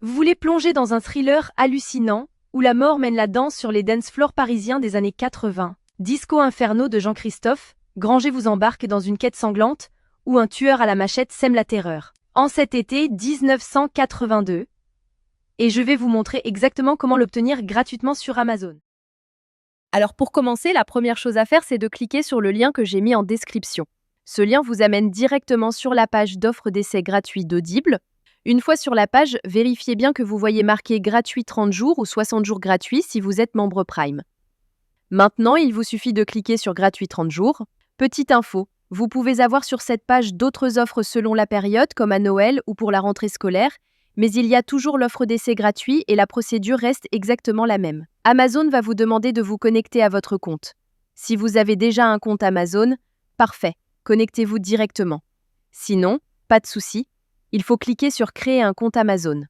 Vous voulez plonger dans un thriller hallucinant, où la mort mène la danse sur les dance floors parisiens des années 80. Disco Inferno de Jean-Christophe, Granger vous embarque dans une quête sanglante, où un tueur à la machette sème la terreur. En cet été 1982. Et je vais vous montrer exactement comment l'obtenir gratuitement sur Amazon. Alors pour commencer, la première chose à faire, c'est de cliquer sur le lien que j'ai mis en description. Ce lien vous amène directement sur la page d'offre d'essai gratuit d'Audible. Une fois sur la page, vérifiez bien que vous voyez marqué gratuit 30 jours ou 60 jours gratuits si vous êtes membre Prime. Maintenant, il vous suffit de cliquer sur gratuit 30 jours. Petite info, vous pouvez avoir sur cette page d'autres offres selon la période, comme à Noël ou pour la rentrée scolaire, mais il y a toujours l'offre d'essai gratuit et la procédure reste exactement la même. Amazon va vous demander de vous connecter à votre compte. Si vous avez déjà un compte Amazon, parfait, connectez-vous directement. Sinon, pas de souci, il faut cliquer sur Créer un compte Amazon.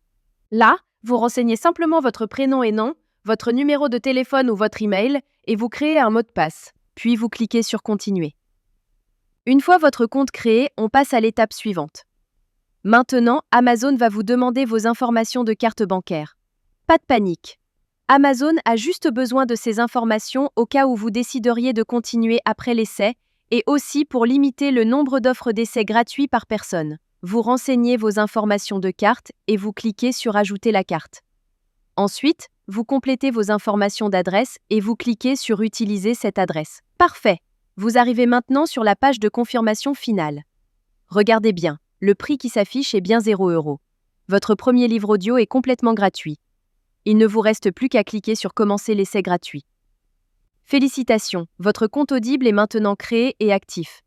Là, vous renseignez simplement votre prénom et nom, votre numéro de téléphone ou votre email, et vous créez un mot de passe. Puis vous cliquez sur Continuer. Une fois votre compte créé, on passe à l'étape suivante. Maintenant, Amazon va vous demander vos informations de carte bancaire. Pas de panique. Amazon a juste besoin de ces informations au cas où vous décideriez de continuer après l'essai et aussi pour limiter le nombre d'offres d'essai gratuits par personne. Vous renseignez vos informations de carte et vous cliquez sur Ajouter la carte. Ensuite, vous complétez vos informations d'adresse et vous cliquez sur Utiliser cette adresse. Parfait! Vous arrivez maintenant sur la page de confirmation finale. Regardez bien, le prix qui s'affiche est bien 0 €. Votre premier livre audio est complètement gratuit. Il ne vous reste plus qu'à cliquer sur Commencer l'essai gratuit. Félicitations, votre compte Audible est maintenant créé et actif.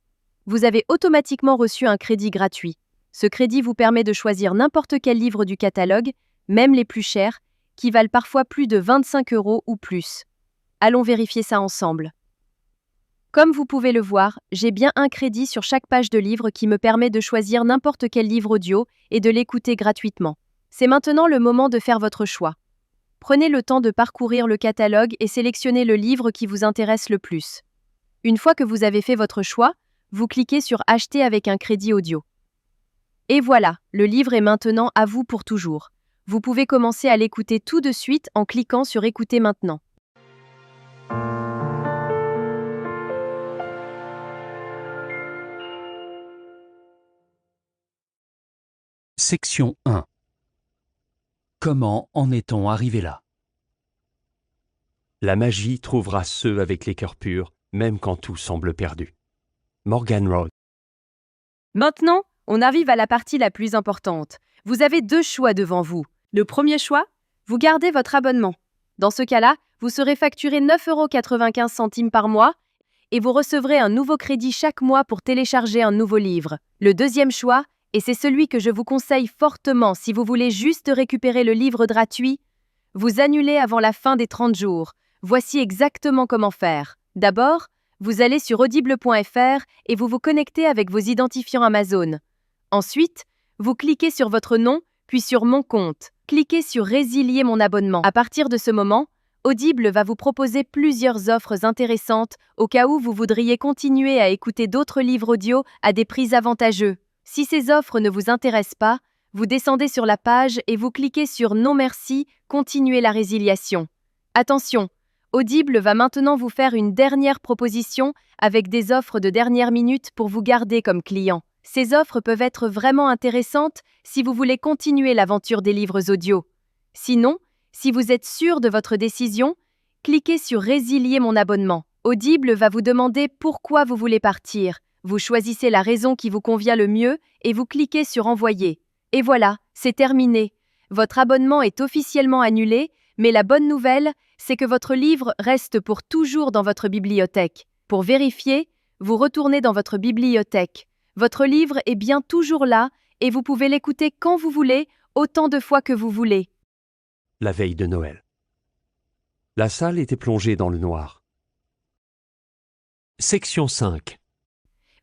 Vous avez automatiquement reçu un crédit gratuit. Ce crédit vous permet de choisir n'importe quel livre du catalogue, même les plus chers, qui valent parfois plus de 25 € ou plus. Allons vérifier ça ensemble. Comme vous pouvez le voir, j'ai bien un crédit sur chaque page de livre qui me permet de choisir n'importe quel livre audio et de l'écouter gratuitement. C'est maintenant le moment de faire votre choix. Prenez le temps de parcourir le catalogue et sélectionnez le livre qui vous intéresse le plus. Une fois que vous avez fait votre choix, vous cliquez sur Acheter avec un crédit audio. Et voilà, le livre est maintenant à vous pour toujours. Vous pouvez commencer à l'écouter tout de suite en cliquant sur Écouter maintenant. Section 1. Comment en est-on arrivé là? La magie trouvera ceux avec les cœurs purs, même quand tout semble perdu. Morgan Road. Maintenant, on arrive à la partie la plus importante. Vous avez deux choix devant vous. Le premier choix, vous gardez votre abonnement. Dans ce cas-là, vous serez facturé 9,95 € par mois et vous recevrez un nouveau crédit chaque mois pour télécharger un nouveau livre. Le deuxième choix, et c'est celui que je vous conseille fortement si vous voulez juste récupérer le livre gratuit, vous annulez avant la fin des 30 jours. Voici exactement comment faire. D'abord, vous allez sur audible.fr et vous vous connectez avec vos identifiants Amazon. Ensuite, vous cliquez sur votre nom, puis sur Mon compte. Cliquez sur Résilier mon abonnement. À partir de ce moment, Audible va vous proposer plusieurs offres intéressantes au cas où vous voudriez continuer à écouter d'autres livres audio à des prix avantageux. Si ces offres ne vous intéressent pas, vous descendez sur la page et vous cliquez sur Non merci, continuer la résiliation. Attention, Audible va maintenant vous faire une dernière proposition avec des offres de dernière minute pour vous garder comme client. Ces offres peuvent être vraiment intéressantes si vous voulez continuer l'aventure des livres audio. Sinon, si vous êtes sûr de votre décision, cliquez sur Résilier mon abonnement. Audible va vous demander pourquoi vous voulez partir. Vous choisissez la raison qui vous convient le mieux et vous cliquez sur Envoyer. Et voilà, c'est terminé. Votre abonnement est officiellement annulé, mais la bonne nouvelle, c'est que votre livre reste pour toujours dans votre bibliothèque. Pour vérifier, vous retournez dans votre bibliothèque. Votre livre est bien toujours là et vous pouvez l'écouter quand vous voulez, autant de fois que vous voulez. La veille de Noël. La salle était plongée dans le noir. Section 5.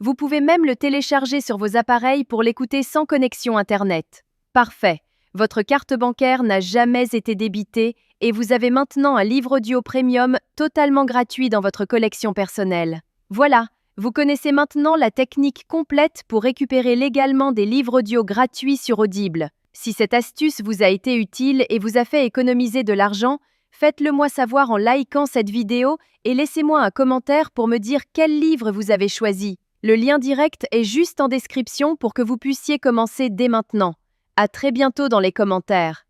Vous pouvez même le télécharger sur vos appareils pour l'écouter sans connexion Internet. Parfait. Votre carte bancaire n'a jamais été débitée et vous avez maintenant un livre audio premium totalement gratuit dans votre collection personnelle. Voilà, vous connaissez maintenant la technique complète pour récupérer légalement des livres audio gratuits sur Audible. Si cette astuce vous a été utile et vous a fait économiser de l'argent, faites-le moi savoir en likant cette vidéo et laissez-moi un commentaire pour me dire quel livre vous avez choisi. Le lien direct est juste en description pour que vous puissiez commencer dès maintenant. À très bientôt dans les commentaires.